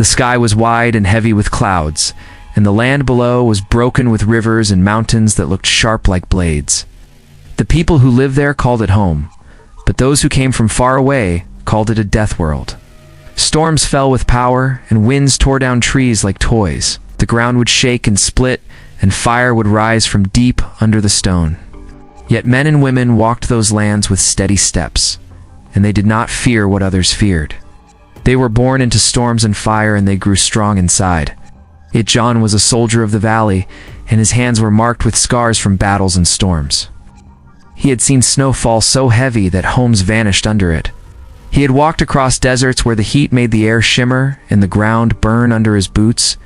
The sky was wide and heavy with clouds, and the land below was broken with rivers and mountains that looked sharp like blades. The people who lived there called it home, but those who came from far away called it a death world. Storms fell with power, and winds tore down trees like toys. The ground would shake and split, and fire would rise from deep under the stone. Yet men and women walked those lands with steady steps, and they did not fear what others feared. They were born into storms and fire, and they grew strong inside. Yet John was a soldier of the valley, and his hands were marked with scars from battles and storms. He had seen snow fall so heavy that homes vanished under it. He had walked across deserts where the heat made the air shimmer and the ground burn under his boots.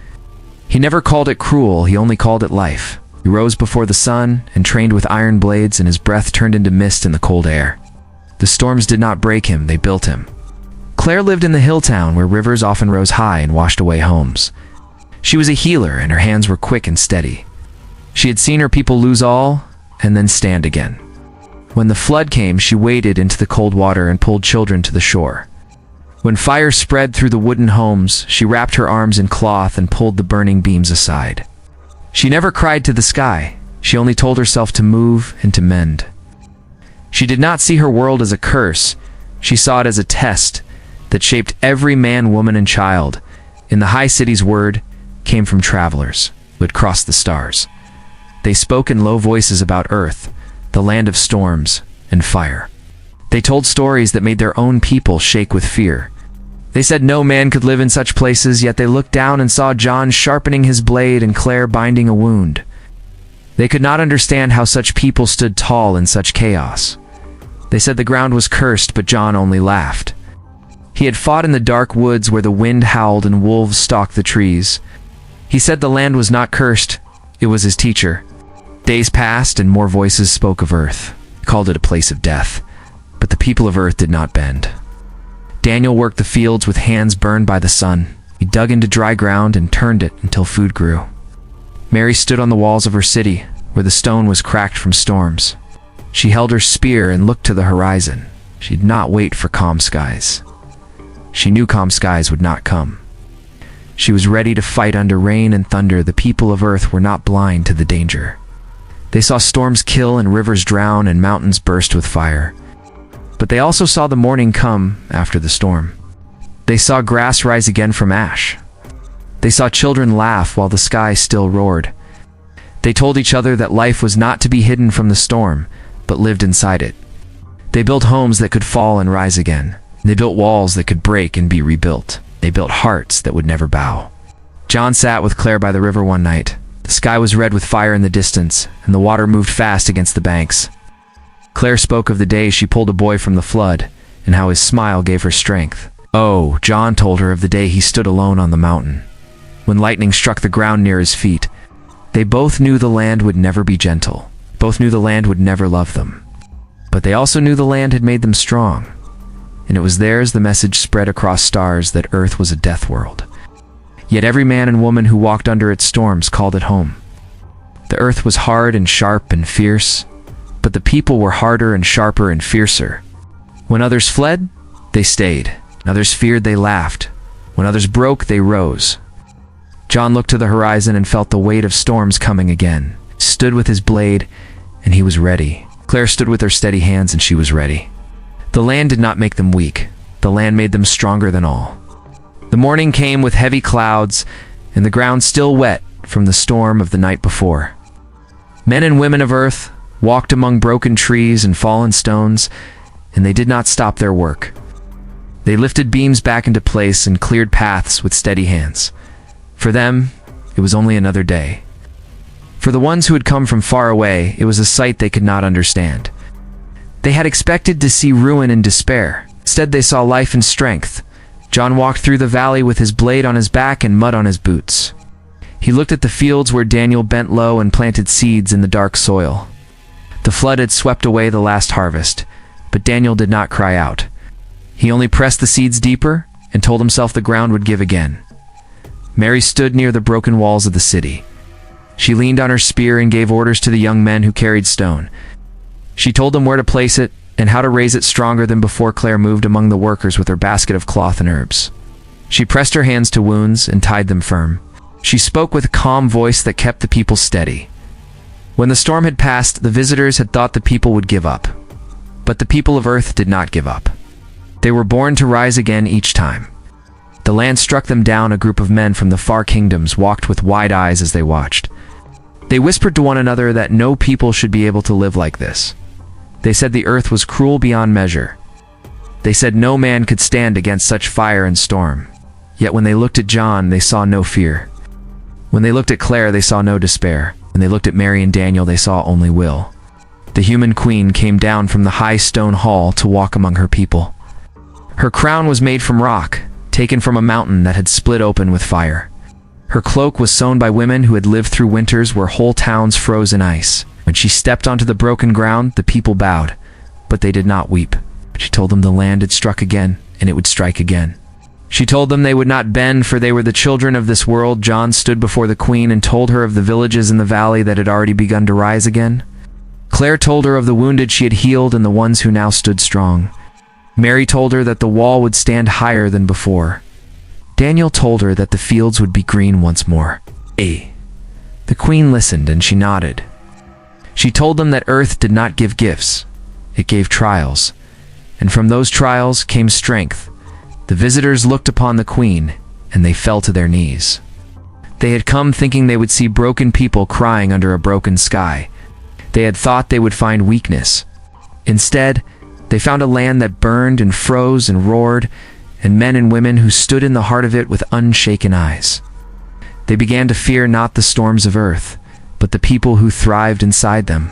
He never called it cruel, he only called it life. He rose before the sun and trained with iron blades, and his breath turned into mist in the cold air. The storms did not break him, they built him. Claire lived in the hill town where rivers often rose high and washed away homes. She was a healer, and her hands were quick and steady. She had seen her people lose all and then stand again. When the flood came, she waded into the cold water and pulled children to the shore. When fire spread through the wooden homes, she wrapped her arms in cloth and pulled the burning beams aside. She never cried to the sky, she only told herself to move and to mend. She did not see her world as a curse, she saw it as a test that shaped every man, woman, and child. In the high city's word came from travelers who had crossed the stars. They spoke in low voices about Earth, the land of storms and fire. They told stories that made their own people shake with fear. They said no man could live in such places, yet they looked down and saw John sharpening his blade and Claire binding a wound. They could not understand how such people stood tall in such chaos. They said the ground was cursed, but John only laughed. He had fought in the dark woods where the wind howled and wolves stalked the trees. He said the land was not cursed, it was his teacher. Days passed and more voices spoke of Earth. He called it a place of death, but the people of Earth did not bend. Daniel worked the fields with hands burned by the sun. He dug into dry ground and turned it until food grew. Mary stood on the walls of her city, where the stone was cracked from storms. She held her spear and looked to the horizon. She did not wait for calm skies. She knew calm skies would not come. She was ready to fight under rain and thunder. The people of Earth were not blind to the danger. They saw storms kill and rivers drown and mountains burst with fire. But they also saw the morning come after the storm. They saw grass rise again from ash. They saw children laugh while the sky still roared. They told each other that life was not to be hidden from the storm, but lived inside it. They built homes that could fall and rise again. They built walls that could break and be rebuilt. They built hearts that would never bow. John sat with Claire by the river one night. The sky was red with fire in the distance, and the water moved fast against the banks. Claire spoke of the day she pulled a boy from the flood, and how his smile gave her strength. Oh, John told her of the day he stood alone on the mountain, when lightning struck the ground near his feet. They both knew the land would never be gentle. Both knew the land would never love them. But they also knew the land had made them strong, and it was theirs. The message spread across stars that Earth was a death world. Yet every man and woman who walked under its storms called it home. The earth was hard and sharp and fierce, but the people were harder and sharper and fiercer. When others fled, they stayed. When others feared, they laughed. When others broke, they rose. John looked to the horizon and felt the weight of storms coming again. Stood with his blade, and he was ready. Claire stood with her steady hands, and she was ready. The land did not make them weak. The land made them stronger than all. The morning came with heavy clouds, and the ground still wet from the storm of the night before. Men and women of Earth walked among broken trees and fallen stones, and they did not stop their work. They lifted beams back into place and cleared paths with steady hands. For them, it was only another day. For the ones who had come from far away, it was a sight they could not understand. They had expected to see ruin and despair. Instead, they saw life and strength. John walked through the valley with his blade on his back and mud on his boots. He looked at the fields where Daniel bent low and planted seeds in the dark soil. The flood had swept away the last harvest, but Daniel did not cry out. He only pressed the seeds deeper and told himself the ground would give again. Mary stood near the broken walls of the city. She leaned on her spear and gave orders to the young men who carried stone. She told them where to place it and how to raise it stronger than before. Claire moved among the workers with her basket of cloth and herbs. She pressed her hands to wounds and tied them firm. She spoke with a calm voice that kept the people steady. When the storm had passed, the visitors had thought the people would give up. But the people of Earth did not give up. They were born to rise again each time. The land struck them down. A group of men from the far kingdoms walked with wide eyes as they watched. They whispered to one another that no people should be able to live like this. They said the earth was cruel beyond measure. They said no man could stand against such fire and storm. Yet when they looked at John, they saw no fear. When they looked at Claire, they saw no despair. When they looked at Mary and Daniel, they saw only will. The human queen came down from the high stone hall to walk among her people. Her crown was made from rock, taken from a mountain that had split open with fire. Her cloak was sewn by women who had lived through winters where whole towns froze in ice. When she stepped onto the broken ground, the people bowed, but they did not weep. She told them the land had struck again, and it would strike again. She told them they would not bend, for they were the children of this world. John stood before the queen and told her of the villages in the valley that had already begun to rise again. Claire told her of the wounded she had healed and the ones who now stood strong. Mary told her that the wall would stand higher than before. Daniel told her that the fields would be green once more. The queen listened and she nodded. She told them that Earth did not give gifts, it gave trials, and from those trials came strength. The visitors looked upon the queen, and they fell to their knees. They had come thinking they would see broken people crying under a broken sky. They had thought they would find weakness. Instead, they found a land that burned and froze and roared, and men and women who stood in the heart of it with unshaken eyes. They began to fear not the storms of earth, but the people who thrived inside them.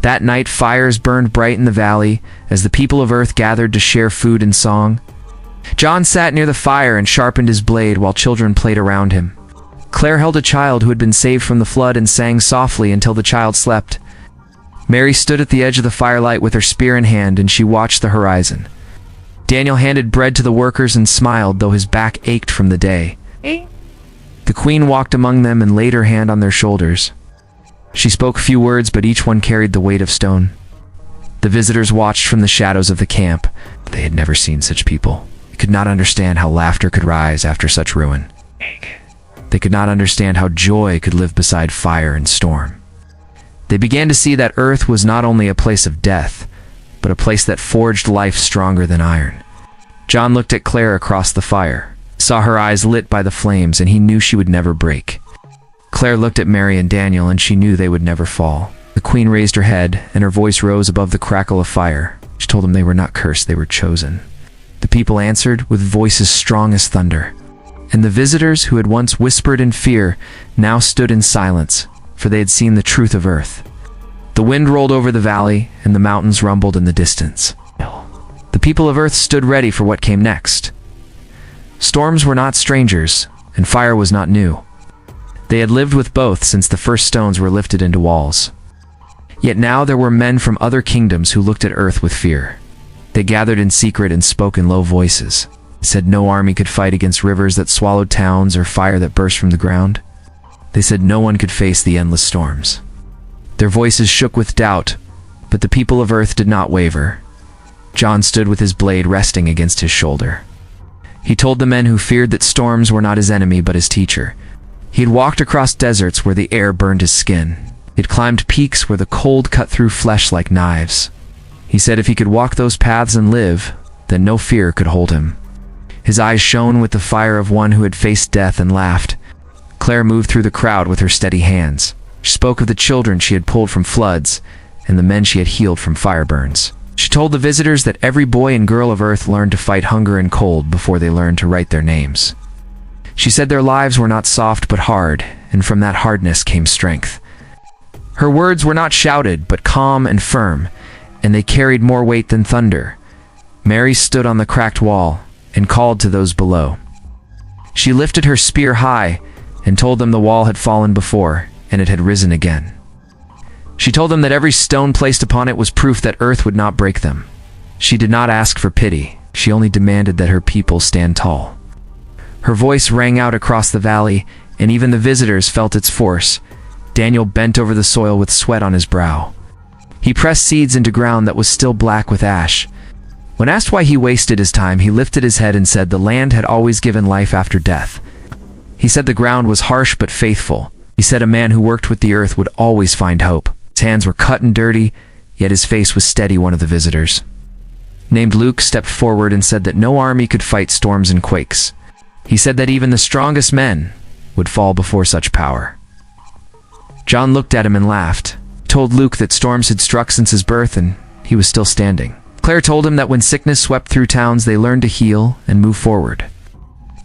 That night, fires burned bright in the valley as the people of Earth gathered to share food and song. John sat near the fire and sharpened his blade while children played around him. Claire held a child who had been saved from the flood and sang softly until the child slept. Mary stood at the edge of the firelight with her spear in hand, and she watched the horizon. Daniel handed bread to the workers and smiled, though his back ached from the day. The queen walked among them and laid her hand on their shoulders. She spoke few words, but each one carried the weight of stone. The visitors watched from the shadows of the camp. They had never seen such people. They could not understand how laughter could rise after such ruin. They could not understand how joy could live beside fire and storm. They began to see that Earth was not only a place of death, but a place that forged life stronger than iron. John looked at Claire across the fire, saw her eyes lit by the flames, and he knew she would never break. Claire looked at Mary and Daniel, and she knew they would never fall. The queen raised her head, and her voice rose above the crackle of fire. She told them they were not cursed, they were chosen. The people answered with voices strong as thunder. And the visitors who had once whispered in fear now stood in silence, for they had seen the truth of Earth. The wind rolled over the valley, and the mountains rumbled in the distance. The people of Earth stood ready for what came next. Storms were not strangers, and fire was not new. They had lived with both since the first stones were lifted into walls. Yet now there were men from other kingdoms who looked at Earth with fear. They gathered in secret and spoke in low voices, said no army could fight against rivers that swallowed towns or fire that burst from the ground. They said no one could face the endless storms. Their voices shook with doubt, but the people of Earth did not waver. John stood with his blade resting against his shoulder. He told the men who feared that storms were not his enemy but his teacher. He had walked across deserts where the air burned his skin. He had climbed peaks where the cold cut through flesh like knives. He said if he could walk those paths and live, then no fear could hold him. His eyes shone with the fire of one who had faced death and laughed. Claire moved through the crowd with her steady hands. She spoke of the children she had pulled from floods and the men she had healed from fire burns. She told the visitors that every boy and girl of Earth learned to fight hunger and cold before they learned to write their names. She said their lives were not soft but hard, and from that hardness came strength. Her words were not shouted but calm and firm, and they carried more weight than thunder. Mary stood on the cracked wall and called to those below. She lifted her spear high and told them the wall had fallen before, and it had risen again. She told them that every stone placed upon it was proof that Earth would not break them. She did not ask for pity. She only demanded that her people stand tall. Her voice rang out across the valley, and even the visitors felt its force. Daniel bent over the soil with sweat on his brow. He pressed seeds into ground that was still black with ash. When asked why he wasted his time, he lifted his head and said the land had always given life after death. He said the ground was harsh but faithful. He said a man who worked with the earth would always find hope. His hands were cut and dirty, yet his face was steady. One of the visitors, named Luke, stepped forward and said that no army could fight storms and quakes. He said that even the strongest men would fall before such power. John looked at him and laughed. He told Luke that storms had struck since his birth and he was still standing. Claire told him that when sickness swept through towns, they learned to heal and move forward.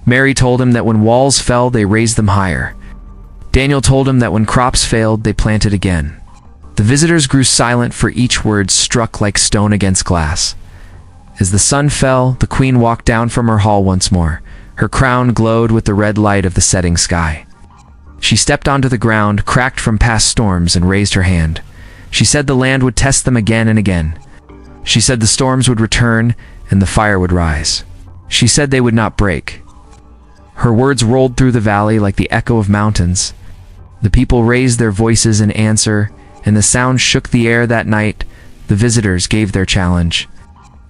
Mary told him that when walls fell, they raised them higher. Daniel told him that when crops failed, they planted again. The visitors grew silent, for each word struck like stone against glass. As the sun fell, the queen walked down from her hall once more. Her crown glowed with the red light of the setting sky. She stepped onto the ground, cracked from past storms, and raised her hand. She said the land would test them again and again. She said the storms would return and the fire would rise. She said they would not break. Her words rolled through the valley like the echo of mountains. The people raised their voices in answer, and the sound shook the air that night. The visitors gave their challenge.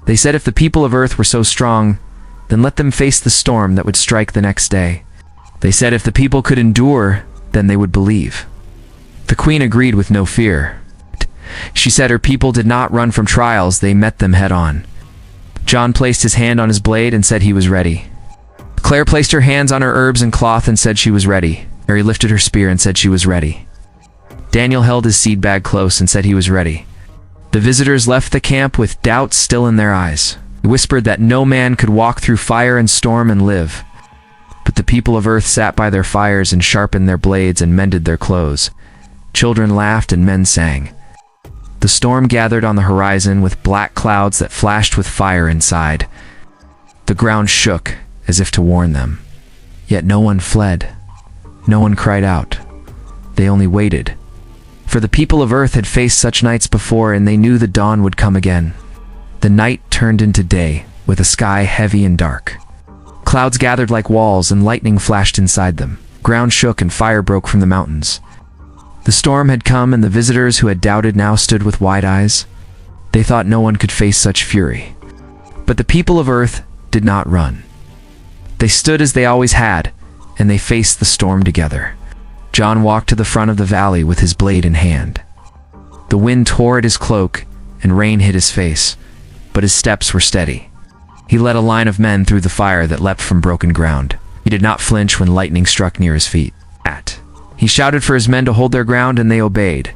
They said if the people of Earth were so strong, then let them face the storm that would strike the next day. They said if the people could endure, then they would believe. The queen agreed with no fear. She said her people did not run from trials, they met them head-on. John placed his hand on his blade and said he was ready. Claire placed her hands on her herbs and cloth and said she was ready. Mary lifted her spear and said she was ready. Daniel held his seed bag close and said he was ready. The visitors left the camp with doubt still in their eyes. They whispered that no man could walk through fire and storm and live. But the people of Earth sat by their fires and sharpened their blades and mended their clothes. Children laughed and men sang. The storm gathered on the horizon with black clouds that flashed with fire inside. The ground shook as if to warn them. Yet no one fled. No one cried out. They only waited. For the people of Earth had faced such nights before, and they knew the dawn would come again. The night turned into day, with a sky heavy and dark. Clouds gathered like walls, and lightning flashed inside them. Ground shook and fire broke from the mountains. The storm had come, and the visitors who had doubted now stood with wide eyes. They thought no one could face such fury. But the people of Earth did not run. They stood as they always had, and they faced the storm together. John walked to the front of the valley with his blade in hand. The wind tore at his cloak, and rain hit his face, but his steps were steady. He led a line of men through the fire that leapt from broken ground. He did not flinch when lightning struck near his feet. He shouted for his men to hold their ground, and they obeyed.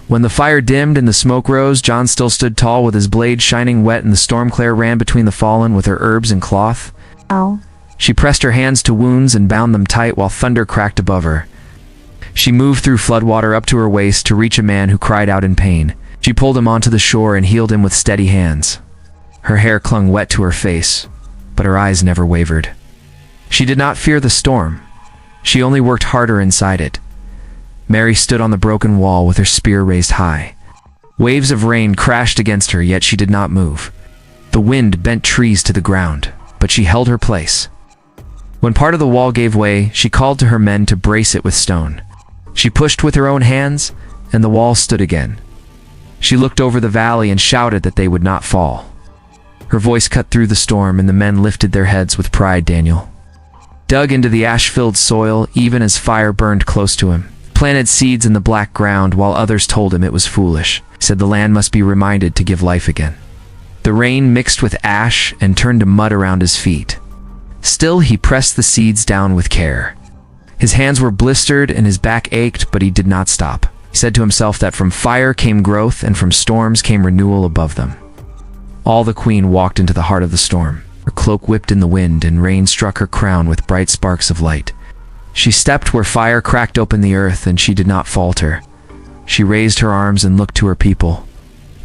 When the fire dimmed and the smoke rose, John still stood tall with his blade shining wet, and the storm Claire ran between the fallen with her herbs and cloth. Ow. She pressed her hands to wounds and bound them tight while thunder cracked above her. She moved through floodwater up to her waist to reach a man who cried out in pain. She pulled him onto the shore and healed him with steady hands. Her hair clung wet to her face, but her eyes never wavered. She did not fear the storm. She only worked harder inside it. Mary stood on the broken wall with her spear raised high. Waves of rain crashed against her, yet she did not move. The wind bent trees to the ground, but she held her place. When part of the wall gave way, she called to her men to brace it with stone. She pushed with her own hands, and the wall stood again. She looked over the valley and shouted that they would not fall. Her voice cut through the storm, and the men lifted their heads with pride. Daniel dug into the ash-filled soil even as fire burned close to him. Planted seeds in the black ground while others told him it was foolish. He said the land must be reminded to give life again. The rain mixed with ash and turned to mud around his feet. Still, he pressed the seeds down with care. His hands were blistered and his back ached, but he did not stop. He said to himself that from fire came growth and from storms came renewal above them. All the queen walked into the heart of the storm. Her cloak whipped in the wind and rain struck her crown with bright sparks of light. She stepped where fire cracked open the earth, and she did not falter. She raised her arms and looked to her people.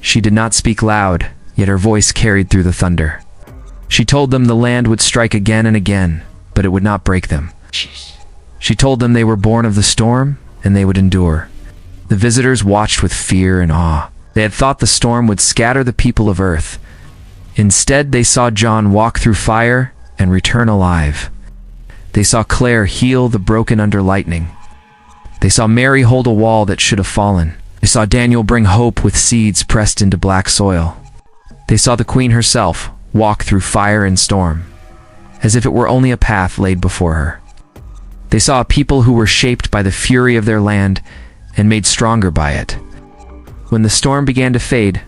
She did not speak loud, yet her voice carried through the thunder. She told them the land would strike again and again, but it would not break them. She told them they were born of the storm, and they would endure. The visitors watched with fear and awe. They had thought the storm would scatter the people of Earth. Instead, they saw John walk through fire and return alive. They saw Claire heal the broken under lightning. They saw Mary hold a wall that should have fallen. They saw Daniel bring hope with seeds pressed into black soil. They saw the queen herself walk through fire and storm, as if it were only a path laid before her. They saw a people who were shaped by the fury of their land and made stronger by it. When the storm began to fade,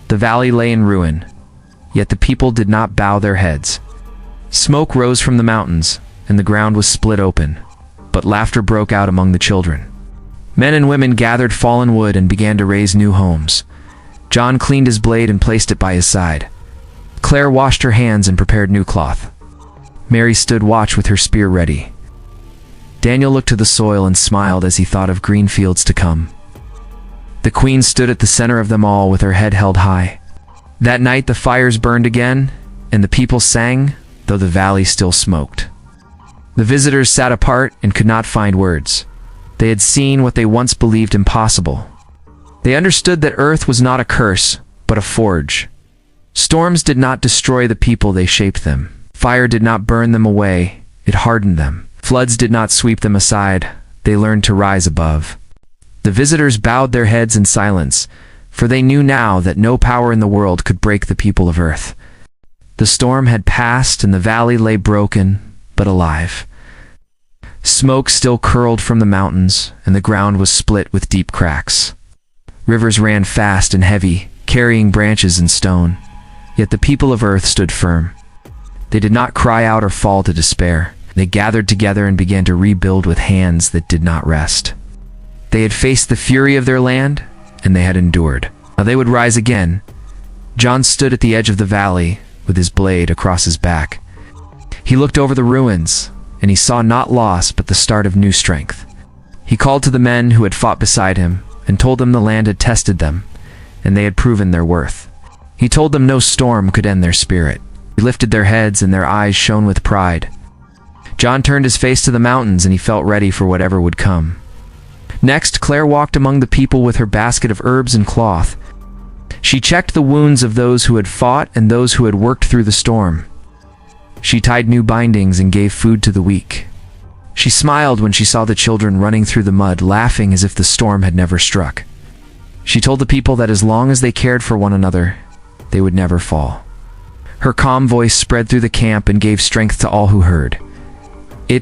the valley lay in ruin, yet the people did not bow their heads. Smoke rose from the mountains, and the ground was split open, but laughter broke out among the children. Men and women gathered fallen wood and began to raise new homes. John cleaned his blade and placed it by his side. Claire washed her hands and prepared new cloth. Mary stood watch with her spear ready. Daniel looked to the soil and smiled as he thought of green fields to come. The queen stood at the center of them all with her head held high. That night the fires burned again, and the people sang, though the valley still smoked. The visitors sat apart and could not find words. They had seen what they once believed impossible. They understood that earth was not a curse, but a forge. Storms did not destroy the people, they shaped them. Fire did not burn them away, it hardened them. Floods did not sweep them aside, they learned to rise above. The visitors bowed their heads in silence, for they knew now that no power in the world could break the people of earth. The storm had passed and the valley lay broken, but alive. Smoke still curled from the mountains, and the ground was split with deep cracks. Rivers ran fast and heavy, carrying branches and stone, yet the people of earth stood firm. They did not cry out or fall to despair. They gathered together and began to rebuild with hands that did not rest. They had faced the fury of their land, and they had endured. Now they would rise again. John stood at the edge of the valley, with his blade across his back. He looked over the ruins, and he saw not loss but the start of new strength. He called to the men who had fought beside him, and told them the land had tested them, and they had proven their worth. He told them no storm could end their spirit. He lifted their heads, and their eyes shone with pride. John turned his face to the mountains, and he felt ready for whatever would come. Next, Claire walked among the people with her basket of herbs and cloth. She checked the wounds of those who had fought and those who had worked through the storm. She tied new bindings and gave food to the weak. She smiled when she saw the children running through the mud, laughing as if the storm had never struck. She told the people that as long as they cared for one another, they would never fall. Her calm voice spread through the camp and gave strength to all who heard.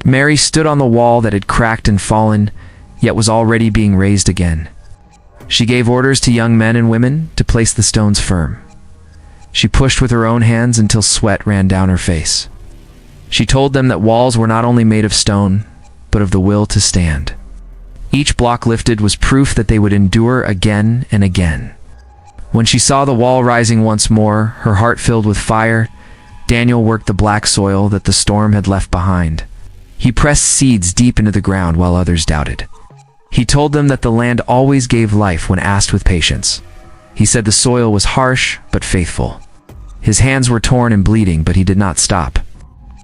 Mary stood on the wall that had cracked and fallen, yet was already being raised again. She gave orders to young men and women to place the stones firm. She pushed with her own hands until sweat ran down her face. She told them that walls were not only made of stone, but of the will to stand. Each block lifted was proof that they would endure again and again. When she saw the wall rising once more, her heart filled with fire, Daniel worked the black soil that the storm had left behind. He pressed seeds deep into the ground while others doubted. He told them that the land always gave life when asked with patience. He said the soil was harsh but faithful. His hands were torn and bleeding, but he did not stop.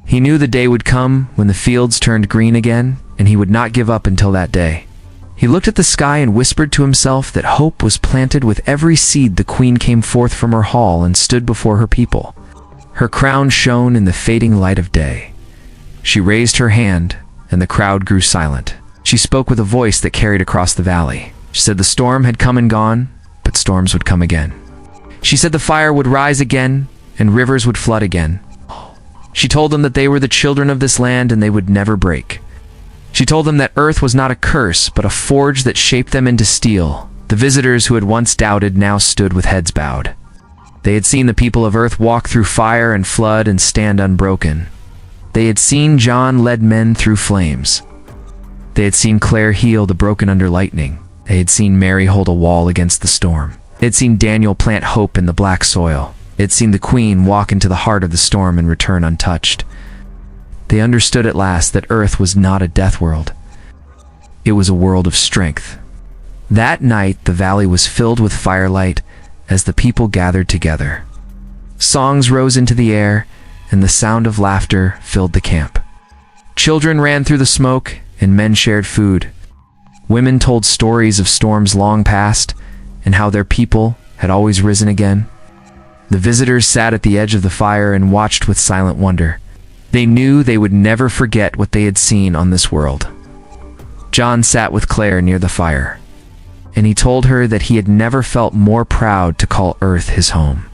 He knew the day would come when the fields turned green again, and he would not give up until that day. He looked at the sky and whispered to himself that hope was planted with every seed. The queen came forth from her hall and stood before her people. Her crown shone in the fading light of day. She raised her hand, and the crowd grew silent. She spoke with a voice that carried across the valley. She said the storm had come and gone, but storms would come again. She said the fire would rise again, and rivers would flood again. She told them that they were the children of this land and they would never break. She told them that earth was not a curse, but a forge that shaped them into steel. The visitors who had once doubted now stood with heads bowed. They had seen the people of earth walk through fire and flood and stand unbroken. They had seen John lead men through flames. They had seen Claire heal the broken under lightning. They had seen Mary hold a wall against the storm. They had seen Daniel plant hope in the black soil. They had seen the queen walk into the heart of the storm and return untouched. They understood at last that earth was not a death world. It was a world of strength. That night the valley was filled with firelight as the people gathered together. Songs rose into the air, and the sound of laughter filled the camp. Children ran through the smoke, and men shared food. Women told stories of storms long past, and how their people had always risen again. The visitors sat at the edge of the fire and watched with silent wonder. They knew they would never forget what they had seen on this world. John sat with Claire near the fire, and he told her that he had never felt more proud to call Earth his home.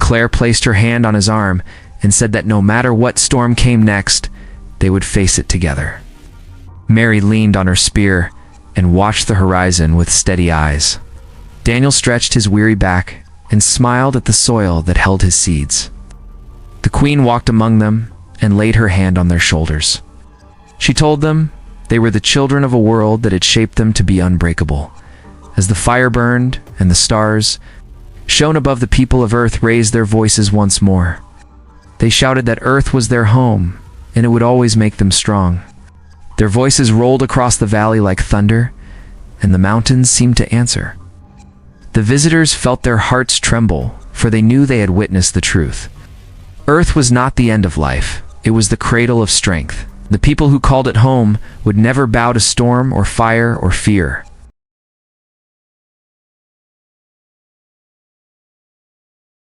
Claire placed her hand on his arm and said that no matter what storm came next, they would face it together. Mary leaned on her spear and watched the horizon with steady eyes. Daniel stretched his weary back and smiled at the soil that held his seeds. The queen walked among them and laid her hand on their shoulders. She told them they were the children of a world that had shaped them to be unbreakable. As the fire burned and the stars shone above, the people of Earth raised their voices once more. They shouted that Earth was their home and it would always make them strong. Their voices rolled across the valley like thunder, and the mountains seemed to answer. The visitors felt their hearts tremble, for they knew they had witnessed the truth. Earth was not the end of life, it was the cradle of strength. The people who called it home would never bow to storm or fire or fear.